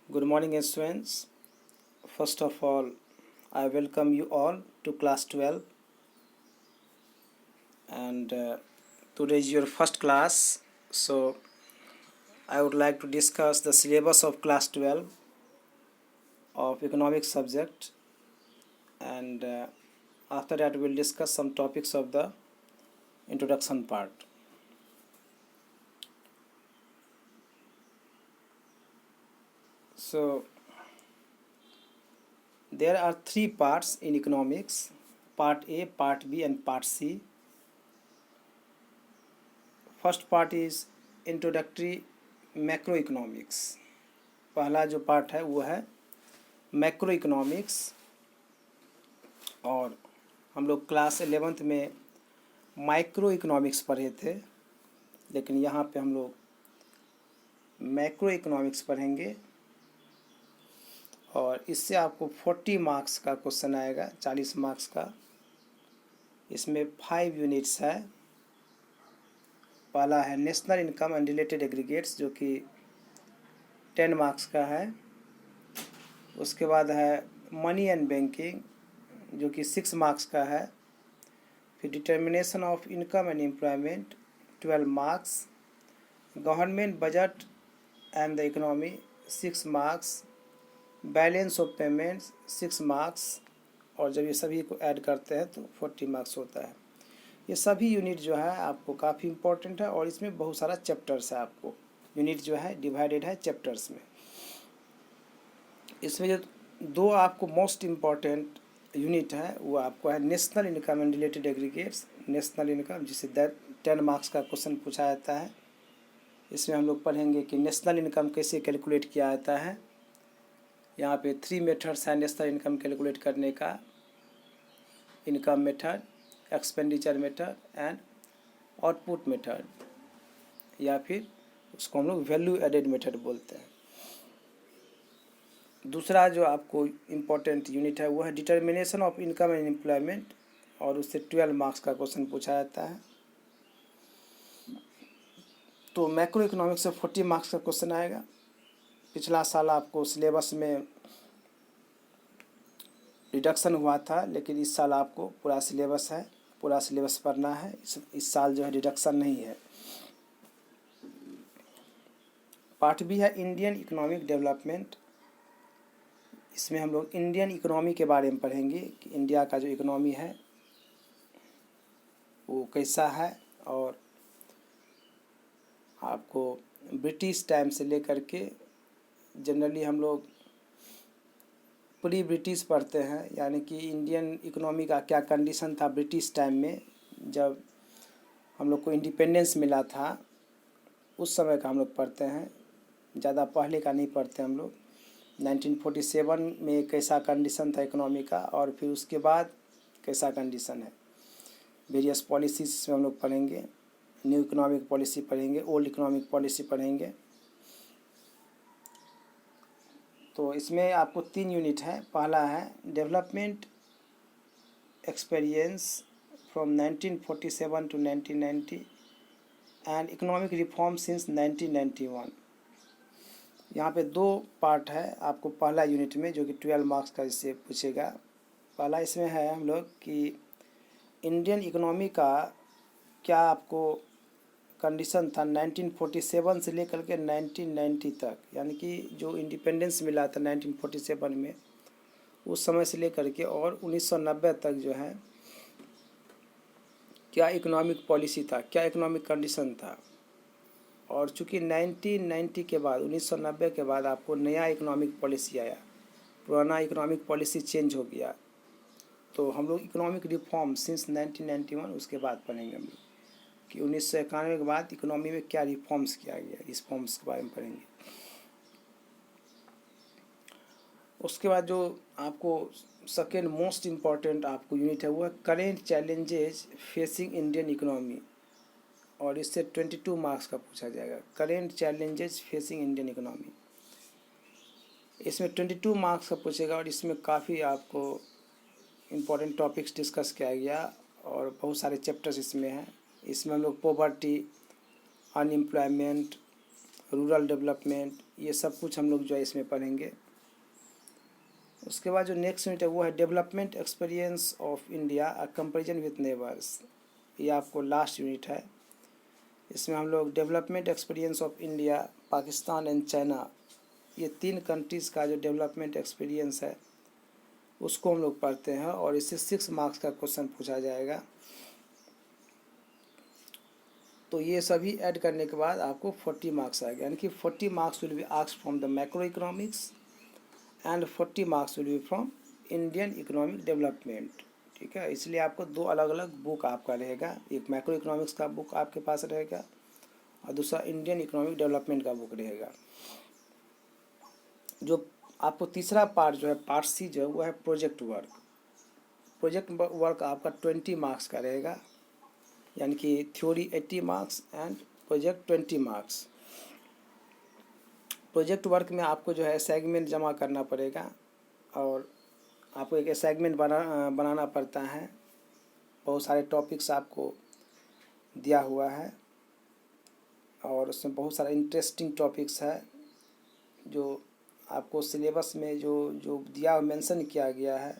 Good morning, students. First of all, I welcome you all to class 12, and today is your first class. So, I would like to discuss the syllabus of class 12 of economics subject, and after that, we'll discuss some topics of the introduction part. So, there are three parts in economics: part A, part B, and part C. First part is introductory macroeconomics. पहला जो part है वो है macro economics, और हम लोग class 11th में micro economics पढ़े थे, लेकिन यहाँ पे हम लोग मैक्रो इकोनॉमिक्स पढ़ेंगे और इससे आपको 40 मार्क्स का क्वेश्चन आएगा, 40 मार्क्स का। इसमें 5 यूनिट्स है। पहला है national income and related aggregates, जो कि 10 मार्क्स का है। उसके बाद है मनी एंड बैंकिंग, जो कि 6 मार्क्स का है। फिर determination of income and employment 12 marks. Government budget and the economy 6 marks. Balance of payments 6 marks, और जब ये सभी को ऐड करते हैं तो 40 मार्क्स होता है। ये सभी यूनिट जो है आपको काफ़ी इम्पोर्टेंट है, और इसमें बहुत सारा चैप्टर्स है। आपको यूनिट जो है डिवाइडेड है चैप्टर्स में। इसमें जो दो आपको मोस्ट इम्पॉर्टेंट यूनिट है वो आपको है national income and related aggregates. National income, जिसे 10 मार्क्स का क्वेश्चन पूछा जाता है। इसमें हम लोग पढ़ेंगे कि नेशनल इनकम कैसे कैलकुलेट किया जाता है। यहाँ पे 3 मेथड्स हैं नेशनल इनकम कैलकुलेट करने का: income method, expenditure method and output method, या फिर उसको हम लोग वैल्यू एडेड मेथड बोलते हैं। दूसरा जो आपको इम्पोर्टेंट यूनिट है वो है determination of income and employment, और उससे 12 मार्क्स का क्वेश्चन पूछा जाता है। तो मैक्रो इकोनॉमिक्स से 40 मार्क्स का क्वेश्चन आएगा। पिछला साल आपको सिलेबस में रिडक्शन हुआ था, लेकिन इस साल आपको पूरा सिलेबस है, पूरा सिलेबस पढ़ना है। इस साल जो है रिडक्शन नहीं है। पार्ट बी है इंडियन इकोनॉमिक डेवलपमेंट। इसमें हम लोग इंडियन इकोनॉमी के बारे में पढ़ेंगे कि इंडिया का जो इकोनॉमी है वो कैसा है, और आपको ब्रिटिश टाइम से लेकर के, जनरली हम लोग प्री ब्रिटिश पढ़ते हैं, यानी कि इंडियन इकोनॉमी का क्या कंडीशन था ब्रिटिश टाइम में, जब हम लोग को इंडिपेंडेंस मिला था, उस समय का हम लोग पढ़ते हैं। ज़्यादा पहले का नहीं पढ़ते हम लोग। 1947 में कैसा कंडीशन था इकोनॉमी का, और फिर उसके बाद कैसा कंडीशन है। वेरियस पॉलिसीज में हम लोग पढ़ेंगे। न्यू इकोनॉमिक पॉलिसी पढ़ेंगे, ओल्ड इकोनॉमिक पॉलिसी पढ़ेंगे। तो इसमें आपको 3 यूनिट है। पहला है development experience from 1947 to 1990 and economic reform since 1991। यहाँ पे 2 पार्ट है आपको पहला यूनिट में, जो कि 12 मार्क्स का इससे पूछेगा। पहला इसमें है हम लोग कि इंडियन इकोनॉमी का क्या आपको कंडीशन था 1947 से लेकर के 1990 तक, यानी कि जो इंडिपेंडेंस मिला था 1947 में, उस समय से लेकर के और 1990 तक जो है क्या इकोनॉमिक पॉलिसी था, क्या इकोनॉमिक कंडीशन था। और चूँकि 1990 के बाद, 1990 के बाद आपको नया इकोनॉमिक पॉलिसी आया, पुराना इकोनॉमिक पॉलिसी चेंज हो गया, तो हम लोग इकोनॉमिक रिफॉर्म सिंस 1991 उसके बाद पढ़ेंगे हम लोग कि 1991 के बाद इकोनॉमी में क्या रिफॉर्म्स किया गया, रिफॉर्म्स के बारे में पढ़ेंगे। उसके बाद जो आपको सेकेंड मोस्ट इम्पॉर्टेंट आपको यूनिट है वो है current challenges facing Indian economy, और इससे 22 मार्क्स का पूछा जाएगा। Current challenges facing Indian economy, इसमें 22 मार्क्स का पूछेगा, और इसमें काफ़ी आपको इम्पोर्टेंट टॉपिक्स डिस्कस किया गया, और बहुत सारे चैप्टर्स इसमें हैं। इसमें हम लोग पॉवर्टी, अनएम्प्लॉयमेंट, रूरल डेवलपमेंट, ये सब कुछ हम लोग जो है इसमें पढ़ेंगे। उसके बाद जो नेक्स्ट यूनिट है वो है development experience of India a comparison with neighbours. ये आपको लास्ट यूनिट है। इसमें हम लोग development experience of India, Pakistan and China, ये 3 कंट्रीज़ का जो डेवलपमेंट एक्सपीरियंस है उसको हम लोग पढ़ते हैं और इससे 6 मार्क्स का क्वेश्चन पूछा जाएगा। तो ये सभी ऐड करने के बाद आपको 40 मार्क्स आएगा, यानी कि 40 marks will be asked from the macro economics and 40 marks will be from Indian economic development. ठीक है, इसलिए आपको 2 अलग अलग बुक आपका रहेगा, एक मैक्रो इकोनॉमिक्स का बुक आपके पास रहेगा और दूसरा इंडियन इकोनॉमिक डेवलपमेंट का बुक रहेगा। जो आपको तीसरा पार्ट जो है, पार्ट सी जो है वो है प्रोजेक्ट वर्क। प्रोजेक्ट वर्क आपका 20 मार्क्स का रहेगा, यानी कि theory 80 marks and project 20 marks. Project work में आपको जो है असाइनमेंट जमा करना पड़ेगा और आपको एक असाइनमेंट बनाना पड़ता है। बहुत सारे टॉपिक्स आपको दिया हुआ है और उसमें बहुत सारे इंटरेस्टिंग टॉपिक्स है जो आपको सिलेबस में जो दिया मेंशन किया गया है।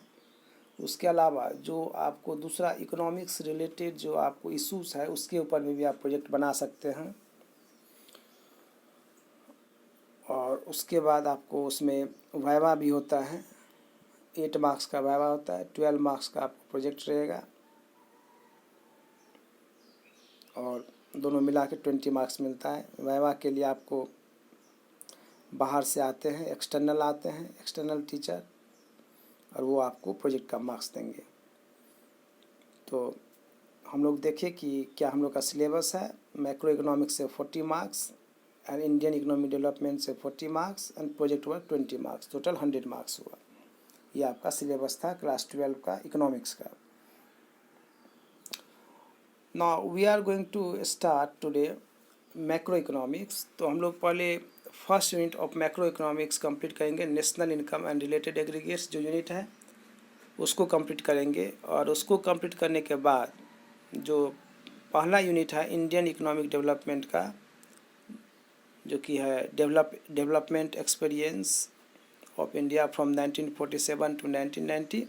उसके अलावा जो आपको दूसरा इकोनॉमिक्स रिलेटेड जो आपको इश्यूज है उसके ऊपर में भी आप प्रोजेक्ट बना सकते हैं। और उसके बाद आपको उसमें वाइवा भी होता है, 8 मार्क्स का वाइवा होता है, 12 मार्क्स का आपको प्रोजेक्ट रहेगा और दोनों मिला के 20 मार्क्स मिलता है। वाइवा के लिए आपको बाहर से आते हैं, एक्सटर्नल आते हैं, एक्सटर्नल टीचर, और वो आपको प्रोजेक्ट का मार्क्स देंगे। तो हम लोग देखें कि क्या हम लोग का सिलेबस है। मैक्रो इकोनॉमिक्स से 40 marks and Indian economic development से 40 marks and project work 20 marks, total 100 marks हुआ। ये आपका सिलेबस था क्लास 12 का इकोनॉमिक्स का। Now we are going to start today macro economics. तो हम लोग पहले first unit of macro economics complete करेंगे। National income and related aggregates जो यूनिट है उसको कंप्लीट करेंगे और उसको कंप्लीट करने के बाद जो पहला यूनिट है इंडियन इकोनॉमिक डेवलपमेंट का, जो कि है development experience of India from 1947 to 1990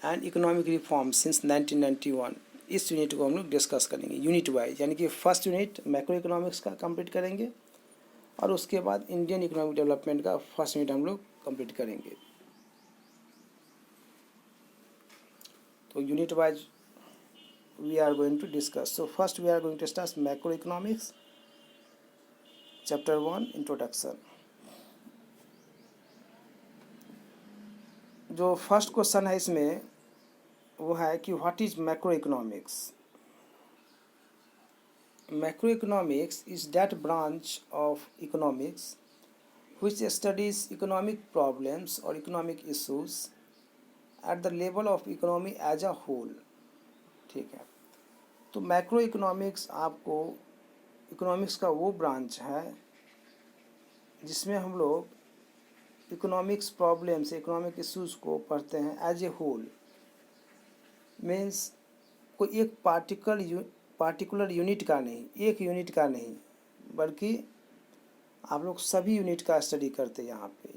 and economic reform since 1991, इस यूनिट को हम लोग डिस्कस करेंगे यूनिट वाइज। यानी कि फर्स्ट यूनिट मैक्रो इकोनॉमिक्स का कंप्लीट करेंगे और उसके बाद इंडियन इकोनॉमिक डेवलपमेंट का फर्स्ट यूनिट हम लोग कंप्लीट करेंगे। तो unit wise we are going to discuss. So first we are going to start macroeconomics, chapter 1, introduction. जो फर्स्ट क्वेश्चन है इसमें वो है कि what is macro economics. Macro economics is that branch of economics which studies economic problems or economic issues at the level of economy as a whole। ठीक है, तो macro economics आपको इकोनॉमिक्स का वो ब्रांच है जिसमें हम लोग इकोनॉमिक्स प्रॉब्लम्स, इकोनॉमिक इश्यूज़ को पढ़ते हैं एज ए होल। मीन्स कोई एक पार्टिकुलर यूनिट का नहीं, एक यूनिट का नहीं, बल्कि आप लोग सभी यूनिट का स्टडी करते हैं।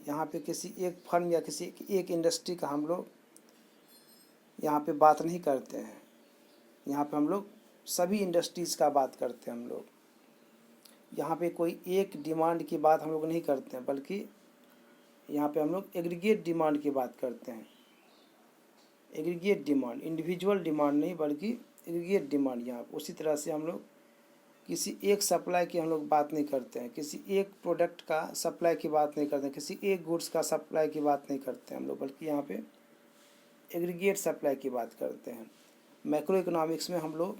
यहाँ पे किसी एक फर्म या किसी एक इंडस्ट्री का हम लोग यहाँ पे बात नहीं करते हैं। यहाँ पे हम लोग सभी इंडस्ट्रीज़ का बात करते हैं। हम लोग यहाँ पे कोई एक डिमांड की बात हम लोग नहीं करते हैं, बल्कि यहाँ पे हम लोग एग्रीगेट डिमांड की बात करते हैं। एग्रीगेट डिमांड, इंडिविजुअल डिमांड नहीं बल्कि एग्रीगेट डिमांड। यहाँ उसी तरह से हम लोग किसी एक सप्लाई की हम लोग बात नहीं करते हैं, किसी एक प्रोडक्ट का सप्लाई की बात नहीं करते हैं, किसी एक गुड्स का सप्लाई की बात नहीं करते हैं हम लोग, बल्कि यहाँ पे एग्रीगेट सप्लाई की बात करते हैं। मैक्रो इकोनॉमिक्स में हम लोग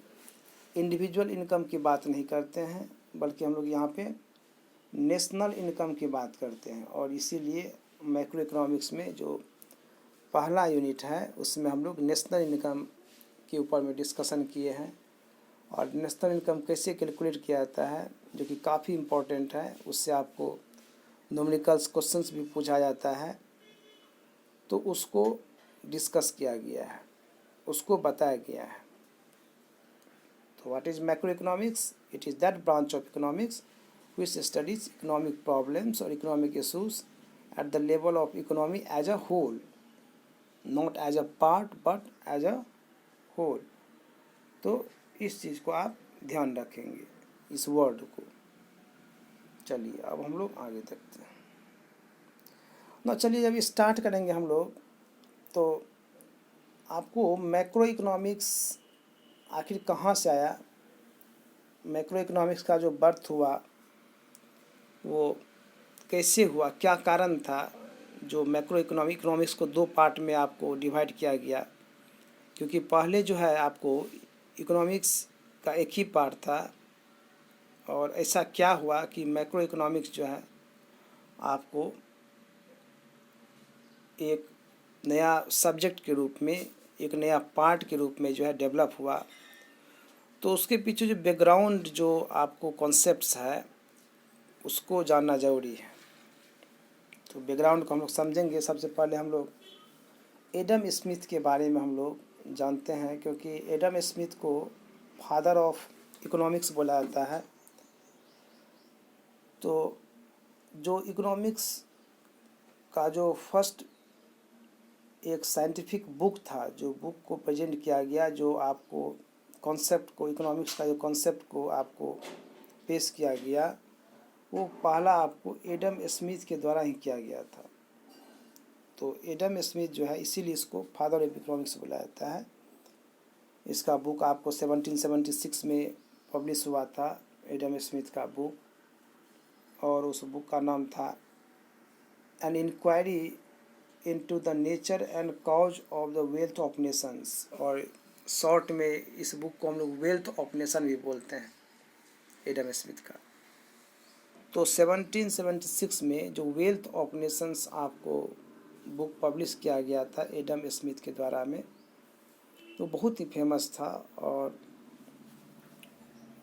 इंडिविजुअल इनकम की बात नहीं करते हैं, बल्कि हम लोग यहाँ पे नेशनल इनकम की बात करते हैं। और इसीलिए मैक्रो इकोनॉमिक्स में जो पहला यूनिट है उसमें हम लोग नेशनल इनकम के ऊपर में डिस्कशन किए हैं और नेशनल इनकम कैसे कैलकुलेट किया जाता है, जो कि काफ़ी इम्पोर्टेंट है। उससे आपको न्यूमेरिकल्स क्वेश्चंस भी पूछा जाता है, तो उसको डिस्कस किया गया है, उसको बताया गया है। तो what is macro economics? It is that branch of economics which studies economic problems or economic issues at the level of economy as a whole, not as a part but as a whole। तो इस चीज़ को आप ध्यान रखेंगे, इस word को। चलिए अब हम लोग आगे देखते हैं ना। चलिए जब स्टार्ट करेंगे हम लोग, तो आपको मैक्रो इकोनॉमिक्स आखिर कहाँ से आया, मैक्रो इकोनॉमिक्स का जो बर्थ हुआ वो कैसे हुआ, क्या कारण था जो मैक्रो इकोनॉमिक्स को दो पार्ट में आपको डिवाइड किया गया। क्योंकि पहले जो है आपको इकोनॉमिक्स का एक ही पार्ट था, और ऐसा क्या हुआ कि मैक्रो इकोनॉमिक्स जो है आपको एक नया सब्जेक्ट के रूप में, एक नया पार्ट के रूप में जो है डेवलप हुआ। तो उसके पीछे जो बैकग्राउंड, जो आपको कॉन्सेप्ट्स है, उसको जानना ज़रूरी है। तो बैकग्राउंड को हम लोग समझेंगे। सबसे पहले हम लोग एडम स्मिथ के बारे में हम लोग जानते हैं, क्योंकि एडम स्मिथ को फादर ऑफ इकोनॉमिक्स बोला जाता है। तो जो इकोनॉमिक्स का जो फर्स्ट एक साइंटिफिक बुक था, जो बुक को प्रेजेंट किया गया, जो आपको कॉन्सेप्ट को, इकोनॉमिक्स का जो कॉन्सेप्ट को आपको पेश किया गया, वो पहला आपको एडम स्मिथ के द्वारा ही किया गया था। तो एडम स्मिथ जो है, इसीलिए इसको फादर ऑफ इकोनॉमिक्स बोला जाता है। इसका बुक आपको 1776 में पब्लिश हुआ था, एडम स्मिथ का बुक, और उस बुक का नाम था an inquiry into the nature and cause of the wealth of nations, और शॉर्ट में इस बुक को हम लोग वेल्थ ऑफ नेशन भी बोलते हैं, एडम स्मिथ का। तो 1776 में जो वेल्थ ऑफ नेशंस आपको बुक पब्लिश किया गया था एडम स्मिथ के द्वारा में, तो बहुत ही फेमस था, और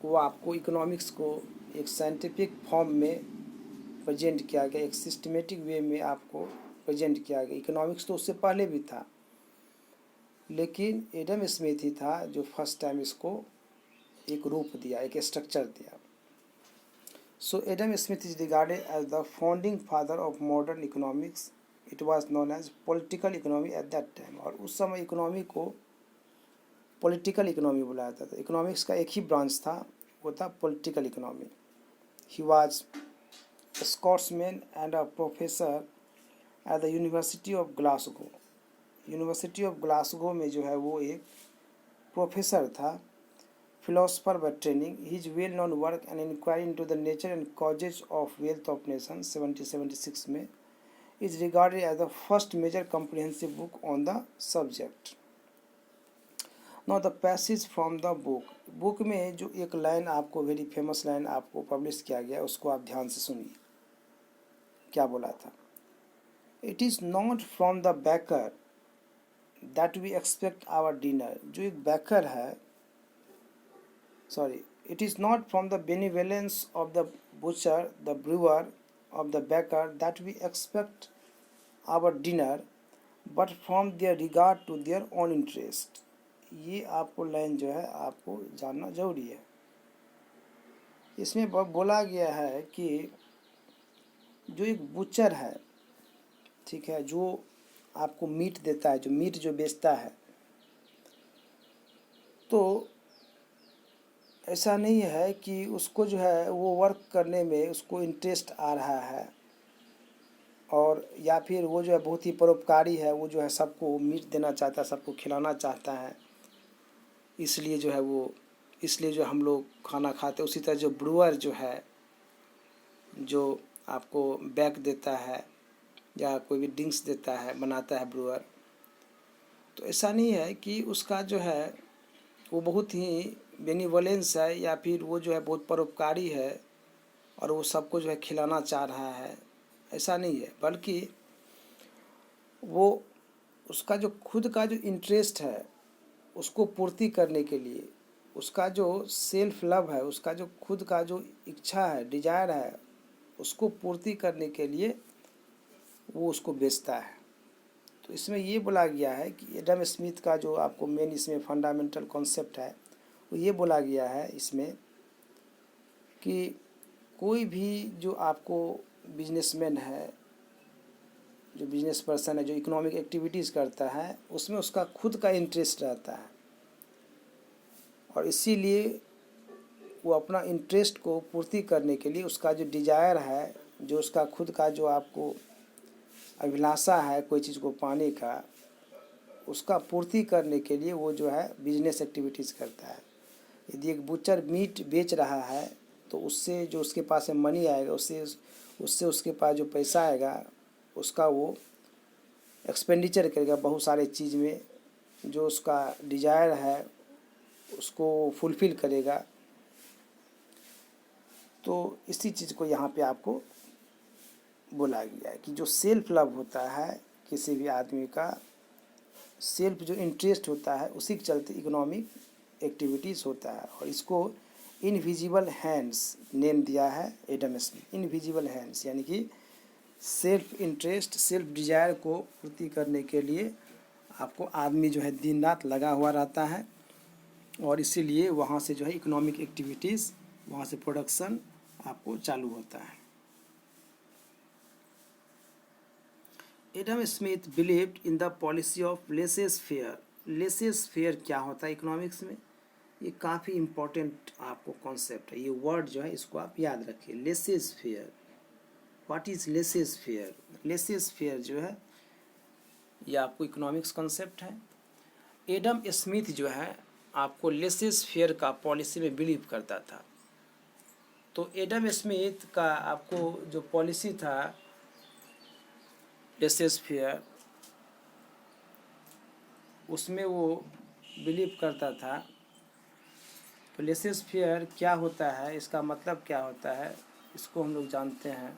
वो आपको इकोनॉमिक्स को एक साइंटिफिक फॉर्म में प्रेजेंट किया गया, एक सिस्टमेटिक वे में आपको प्रेजेंट किया गया। इकोनॉमिक्स तो उससे पहले भी था, लेकिन एडम स्मिथ ही था जो फर्स्ट टाइम इसको एक रूप दिया, एक स्ट्रक्चर दिया। So Adam Smith is regarded as the founding father of modern economics. It was known as political economy at that time, और उस समय इकोनॉमी को पॉलिटिकल इकोनॉमी बुलाया जाता था। इकोनॉमिक्स का एक ही ब्रांच था, वो था political economy. He was Scotsman and a professor at the University of Glasgow. University of Glasgow में जो है वो एक प्रोफेसर था, philosopher by training. His well known work an inquiry into the nature and causes of wealth of nation 1776 में is regarded as the first major comprehensive book on the subject. Now the passage from the book में जो एक line आपको, very famous line आपको publish किया गया, उसको आप ध्यान से सुनिए। क्या बोला था? It is not from the baker that we expect our dinner. जो एक बेकर है, sorry, it is not from the benevolence of the butcher, the brewer of the baker that we expect our dinner, but from their regard to their own interest. ये आपको line जो है आपको जानना जरूरी है। इसमें बोला गया है कि जो एक बुचर है, ठीक है, जो आपको मीट देता है, जो मीट जो बेचता है, तो ऐसा नहीं है कि उसको जो है वो वर्क करने में उसको इंटरेस्ट आ रहा है, और या फिर वो जो है बहुत ही परोपकारी है, वो जो है सबको मीट देना चाहता है, सबको खिलाना चाहता है, इसलिए जो है वो, इसलिए जो हम लोग खाना खाते हैं। उसी तरह जो ब्रूअर जो है, जो आपको बैक देता है या कोई भी ड्रिंक्स देता है, बनाता है ब्रूअर, तो ऐसा नहीं है कि उसका जो है वो बहुत ही बेनिवोलेंस है, या फिर वो जो है बहुत परोपकारी है और वो सबको जो है खिलाना चाह रहा है, ऐसा नहीं है। बल्कि वो उसका जो खुद का जो इंटरेस्ट है उसको पूर्ति करने के लिए, उसका जो सेल्फ लव है, उसका जो खुद का जो इच्छा है, डिजायर है, उसको पूर्ति करने के लिए वो उसको बेचता है। तो इसमें ये बोला गया है कि एडम स्मिथ का जो आपको मेन इसमें फंडामेंटल कॉन्सेप्ट है, वो ये बोला गया है इसमें कि कोई भी जो आपको बिजनेसमैन है, जो बिजनेस पर्सन है, जो इकोनॉमिक एक्टिविटीज़ करता है, उसमें उसका खुद का इंटरेस्ट रहता है और इसीलिए वो अपना इंटरेस्ट को पूर्ति करने के लिए उसका जो डिजायर है, जो उसका खुद का जो आपको अभिलाषा है कोई चीज़ को पाने का, उसका पूर्ति करने के लिए वो जो है बिजनेस एक्टिविटीज़ करता है। यदि एक बुचर मीट बेच रहा है तो उससे जो उसके पास में मनी आएगा, उससे उसके पास जो पैसा आएगा उसका वो एक्सपेंडिचर करेगा बहुत सारे चीज़ में, जो उसका डिजायर है उसको फुलफ़िल करेगा। तो इसी चीज़ को यहाँ पे आपको बोला गया है कि जो सेल्फ लव होता है किसी भी आदमी का, सेल्फ जो इंटरेस्ट होता है, उसी के चलते इकोनॉमिक एक्टिविटीज़ होता है। और इसको इनविजिबल हैंड्स नेम दिया है एडम स्मिथ। इनविजिबल हैंड्स यानी कि सेल्फ इंटरेस्ट, सेल्फ डिजायर को पूर्ति करने के लिए आपको आदमी जो है दिन रात लगा हुआ रहता है और इसीलिए वहाँ से जो है इकोनॉमिक एक्टिविटीज़, वहाँ से प्रोडक्शन आपको चालू होता है। Adam Smith believed in the policy of laissez fair. Laces fair क्या होता है इकोनॉमिक्स में, ये काफ़ी इम्पोर्टेंट आपको कॉन्सेप्ट है। ये वर्ड जो है इसको आप याद रखिए, laces fair. What is laces fair? Laces fair जो है ये आपको इकोनॉमिक्स कॉन्सेप्ट है। एडम स्मिथ जो है आपको लेसेस फेयर का पॉलिसी में बिलीव करता था। तो एडम स्मिथ का आपको जो पॉलिसी था लेसेस फेयर, उसमें वो बिलीव करता था। तो लेसेस फेयर क्या होता है, इसका मतलब क्या होता है, इसको हम लोग जानते हैं।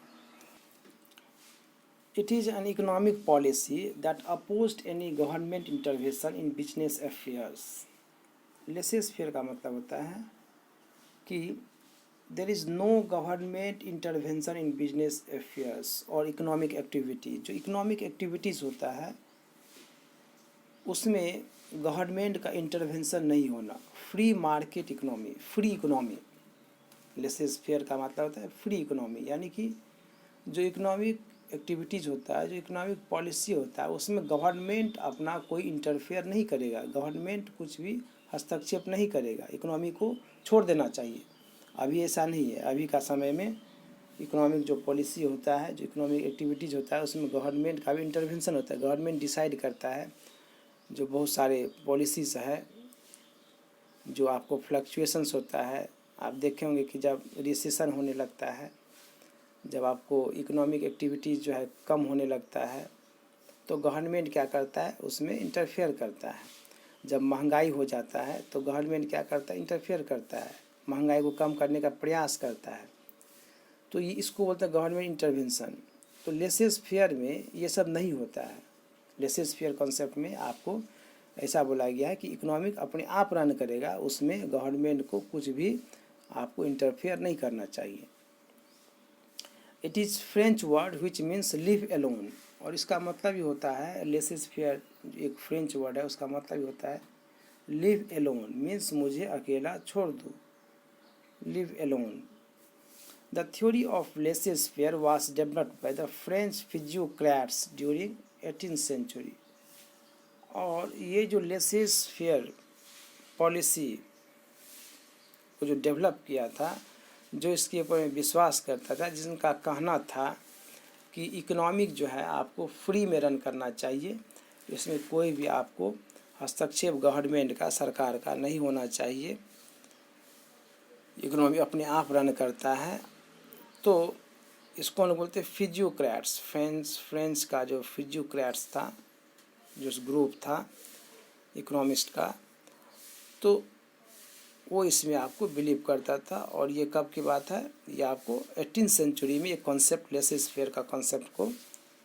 It is an economic policy that opposed any government intervention in business affairs. Laces fair का मतलब होता है कि there is no government intervention in business affairs और economic activity। जो economic activities होता है उसमें गवर्नमेंट का इंटरवेंशन नहीं होना, free market economy, free economy. Laces fair का मतलब होता है फ्री इकोनॉमी, यानी कि जो इकोनॉमिक एक्टिविटीज़ होता है, जो इकोनॉमिक पॉलिसी होता है, उसमें गवर्नमेंट अपना कोई इंटरफेयर नहीं करेगा, गवर्नमेंट कुछ भी हस्तक्षेप नहीं करेगा, इकोनॉमी को छोड़ देना चाहिए। अभी ऐसा नहीं है। अभी का समय में इकोनॉमिक जो पॉलिसी होता है, जो इकोनॉमिक एक्टिविटीज़ होता है, उसमें गवर्नमेंट का भी इंटरवेंशन होता है। गवर्नमेंट डिसाइड करता है, जो बहुत सारे पॉलिसीज़ है, जो आपको फ्लक्चुएशंस होता है। आप देखे होंगे कि जब रिसेशन होने लगता है, जब आपको इकोनॉमिक एक्टिविटीज़ जो है कम होने लगता है, तो गवर्नमेंट क्या करता है, उसमें इंटरफेयर करता है। जब महंगाई हो जाता है तो गवर्नमेंट क्या करता है, इंटरफेयर करता है, महंगाई को कम करने का प्रयास करता है। तो ये इसको बोलते हैं गवर्नमेंट इंटरवेंशन। तो लेसेस फेयर में ये सब नहीं होता है। लेसेस फेयर कॉन्सेप्ट में आपको ऐसा बोला गया है कि इकोनॉमिक अपने आप रन करेगा, उसमें गवर्नमेंट को कुछ भी आपको इंटरफेयर नहीं करना चाहिए। It is French word which means live alone, और इसका मतलब ये होता है, लेसेस फेयर एक फ्रेंच वर्ड है, उसका मतलब ये होता है लिव एलोन मीन्स मुझे अकेला छोड़ दो, leave alone. The theory of laissez faire was developed by the French physiocrats during 18th century. और ये जो लेसेस फेयर पॉलिसी को जो डेवलप किया था, जो इसके ऊपर में विश्वास करता था, जिनका कहना था कि इकोनॉमिक जो है आपको फ्री में रन करना चाहिए, इसमें कोई भी आपको हस्तक्षेप गवर्नमेंट का, सरकार का नहीं होना चाहिए, इकोनॉमी अपने आप रन करता है। तो इसको हम लोग बोलते हैं फिजियोक्रेट्स। फ्रेंच का जो फिजियोक्रेट्स था, जो ग्रुप था इकोनॉमिस्ट का, तो वो इसमें आपको बिलीव करता था। और ये कब की बात है, ये आपको 18th सेंचुरी में ये कॉन्सेप्ट लेसेस फेयर का कॉन्सेप्ट को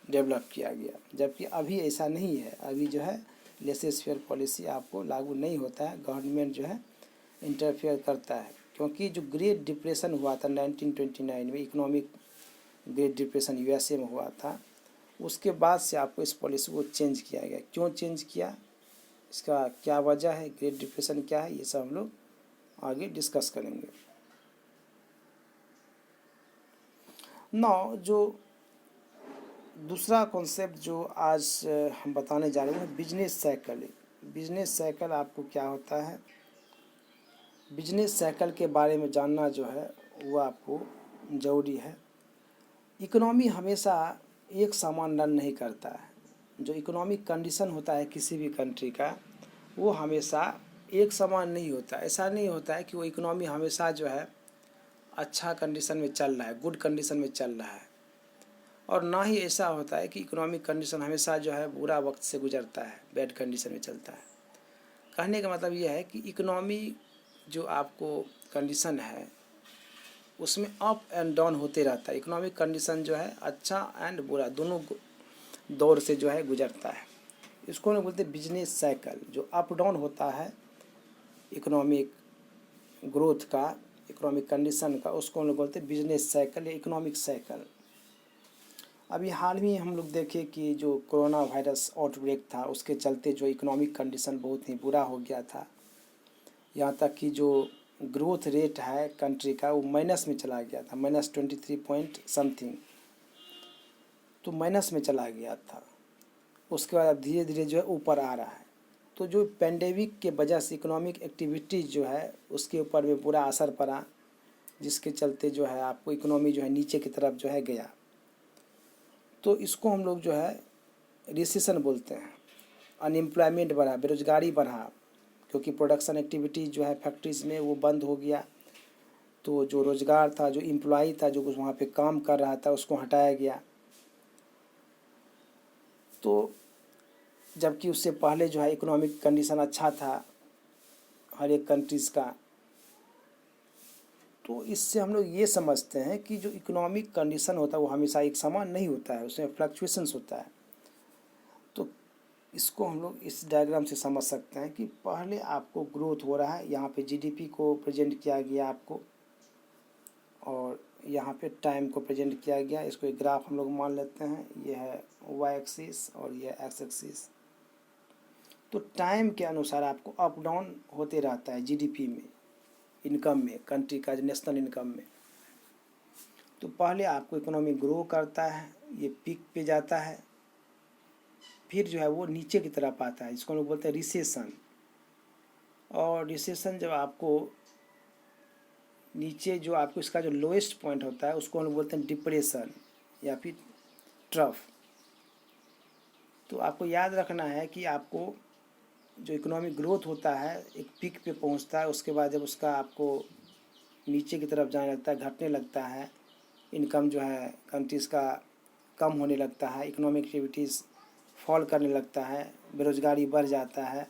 डेवलप किया गया, जबकि अभी ऐसा नहीं है। अभी जो है लेसेस फेयर पॉलिसी आपको लागू नहीं होता है, गवर्नमेंट जो है इंटरफेयर करता है। क्योंकि जो ग्रेट डिप्रेशन हुआ था 1929 में, इकोनॉमिक ग्रेट डिप्रेशन यूएसए में हुआ था, उसके बाद से आपको इस पॉलिसी को चेंज किया गया। क्यों चेंज किया, इसका क्या वजह है, ग्रेट डिप्रेशन क्या है, ये सब हम लोग आगे डिस्कस करेंगे। नौ जो दूसरा कॉन्सेप्ट जो आज हम बताने जा रहे हैं बिजनेस साइकिल। बिजनेस साइकिल आपको क्या होता है, बिजनेस साइकिल के बारे में जानना जो है वो आपको ज़रूरी है। इकोनॉमी हमेशा एक समान रन नहीं करता है। जो इकोनॉमिक कंडीशन होता है किसी भी कंट्री का वो हमेशा एक समान नहीं होता। ऐसा नहीं होता है कि वो इकोनॉमी हमेशा जो है अच्छा कंडीशन में चल रहा है, गुड कंडीशन में चल रहा है, और ना ही ऐसा होता है कि इकोनॉमिक कंडीशन हमेशा जो है बुरा वक्त से गुजरता है, बैड कंडीशन में चलता है। कहने का मतलब यह है कि इकोनॉमी जो आपको कंडीशन है उसमें अप एंड डाउन होते रहता है। इकोनॉमिक कंडीशन जो है अच्छा एंड बुरा दोनों दौर से जो है गुजरता है। इसको हम बोलते हैं बिजनेस साइकिल। जो अप डाउन होता है इकोनॉमिक ग्रोथ का, इकोनॉमिक कंडीशन का, उसको हम लोग बोलते हैं बिजनेस साइकिल या इकोनॉमिक साइकिल। अभी हाल ही हम लोग देखे कि जो कोरोना वायरस आउटब्रेक था उसके चलते जो इकोनॉमिक कंडीशन बहुत ही बुरा हो गया था। यहाँ तक कि जो ग्रोथ रेट है कंट्री का वो माइनस में चला गया था, -23 पॉइंट समथिंग, तो माइनस में चला गया था। उसके बाद अब धीरे धीरे जो है ऊपर आ रहा है। तो जो पेंडेमिक के वजह से इकोनॉमिक एक्टिविटीज़ जो है उसके ऊपर भी बुरा असर पड़ा, जिसके चलते जो है आपको इकोनॉमी जो है नीचे की तरफ जो है गया। तो इसको हम लोग जो है रिसेशन बोलते हैं। अनएम्प्लॉयमेंट बढ़ा, बेरोजगारी बढ़ा, क्योंकि प्रोडक्शन एक्टिविटी जो है फैक्ट्रीज में वो बंद हो गया। तो जो रोज़गार था, जो एम्प्लॉय था जो वहाँ पे काम कर रहा था उसको हटाया गया। तो जबकि उससे पहले जो है इकोनॉमिक कंडीशन अच्छा था हर एक कंट्रीज़ का। तो इससे हम लोग ये समझते हैं कि जो इकोनॉमिक कंडीशन होता है वो हमेशा एक समान नहीं होता है, उसमें फ्लक्चुएशंस होता है। तो इसको हम लोग इस डायग्राम से समझ सकते हैं कि पहले आपको ग्रोथ हो रहा है, यहाँ पे जीडीपी को प्रेजेंट किया गया आपको, और यहाँ पे टाइम को प्रेजेंट किया गया। इसको एक ग्राफ हम लोग मान लेते हैं, ये है वाई एक्सिस और ये एक्स एक्सिस। तो टाइम के अनुसार आपको अप डाउन होते रहता है जीडीपी में, इनकम में, कंट्री का नेशनल इनकम में। तो पहले आपको इकोनॉमी ग्रो करता है, ये पीक पे जाता है, फिर जो है वो नीचे की तरफ आता है, इसको हम लोग बोलते हैं रिसेशन। और रिसेशन जब आपको नीचे जो आपको इसका जो लोएस्ट पॉइंट होता है उसको हम लोग बोलते हैं डिप्रेशन या फिर ट्रफ। तो आपको याद रखना है कि आपको जो इकोनॉमिक ग्रोथ होता है एक पीक पे पहुंचता है, उसके बाद जब उसका आपको नीचे की तरफ जाने लगता है, घटने लगता है, इनकम जो है कंट्रीज़ का कम होने लगता है, इकोनॉमिक एक्टिविटीज़ फॉल करने लगता है, बेरोज़गारी बढ़ जाता है,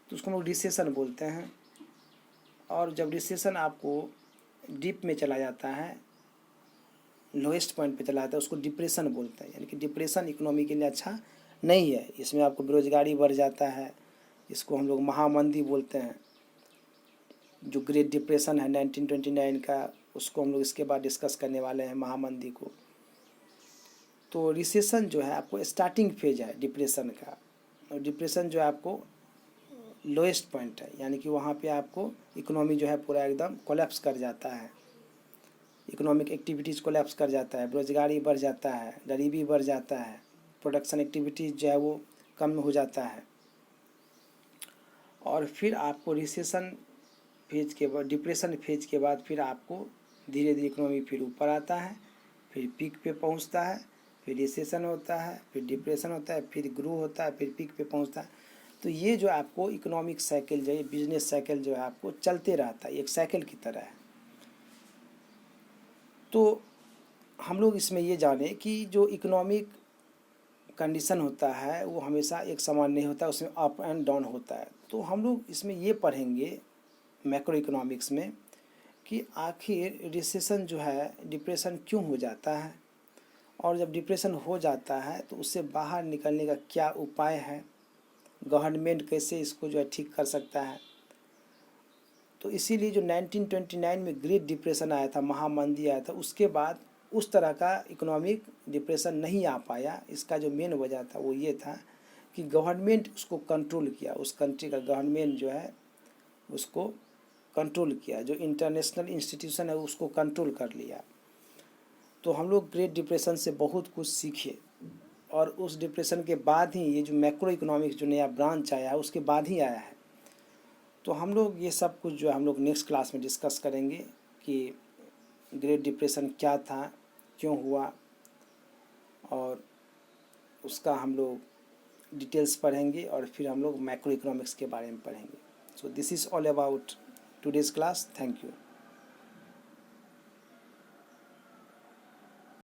तो उसको हम लोग रिसेशन बोलते हैं। और जब रिसेशन आपको डीप में चला जाता है, लोएस्ट पॉइंट पे चला जाता है, उसको डिप्रेशन बोलते हैं। यानी कि डिप्रेशन इकोनॉमी के लिए अच्छा नहीं है, इसमें आपको बेरोज़गारी बढ़ जाता है, इसको हम लोग महामंदी बोलते हैं। जो ग्रेट डिप्रेशन है 1929 का, उसको हम लोग इसके बाद डिस्कस करने वाले हैं, महामंदी को। तो रिसेशन जो है आपको स्टार्टिंग फेज है डिप्रेशन का, और डिप्रेशन जो है आपको लोएस्ट पॉइंट है, यानी कि वहाँ पे आपको इकोनॉमी जो है पूरा एकदम कोलैप्स कर जाता है, इकोनॉमिक एक्टिविटीज़ कोलैप्स कर जाता है, बेरोजगारी बढ़ जाता है, गरीबी बढ़ जाता है, प्रोडक्शन एक्टिविटीज़ जो है वो कम हो जाता है। और फिर आपको रिसेशन फेज के बाद, डिप्रेशन फेज के बाद फिर आपको धीरे धीरे इकोनॉमी फिर ऊपर आता है, फिर पीक पे पहुंचता है, फिर रिसेशन होता है, फिर डिप्रेशन होता है, फिर ग्रो होता है, फिर पीक पे पहुंचता है। तो ये जो आपको इकोनॉमिक साइकिल जो है, बिजनेस साइकिल जो है आपको चलते रहता है, एक साइकिल की तरह है। तो हम लोग इसमें ये जाने कि जो इकोनॉमिक कंडीशन होता है वो हमेशा एक समान नहीं होता, उसमें अप एंड डाउन होता है। तो हम लोग इसमें ये पढ़ेंगे मैक्रो इकोनॉमिक्स में कि आखिर रिसेशन जो है, डिप्रेशन क्यों हो जाता है, और जब डिप्रेशन हो जाता है तो उससे बाहर निकलने का क्या उपाय है, गवर्नमेंट कैसे इसको जो है ठीक कर सकता है। तो इसीलिए जो 1929 में ग्रेट डिप्रेशन आया था, महामंदी आया था, उसके बाद उस तरह का इकोनॉमिक डिप्रेशन नहीं आ पाया। इसका जो मेन वजह था वो ये था कि गवर्नमेंट उसको कंट्रोल किया, उस कंट्री का गवर्नमेंट जो है उसको कंट्रोल किया, जो इंटरनेशनल इंस्टीट्यूशन है उसको कंट्रोल कर लिया। तो हम लोग ग्रेट डिप्रेशन से बहुत कुछ सीखे, और उस डिप्रेशन के बाद ही ये जो मैक्रो इकोनॉमिक्स जो नया ब्रांच आया है उसके बाद ही आया है। तो हम लोग ये सब कुछ जो है हम लोग नेक्स्ट क्लास में डिस्कस करेंगे कि ग्रेट डिप्रेशन क्या था, क्यों हुआ, और उसका हम लोग डिटेल्स पढ़ेंगे, और फिर हम लोग मैक्रो इकोनॉमिक्स के बारे में पढ़ेंगे। So this is all about today's class. Thank you.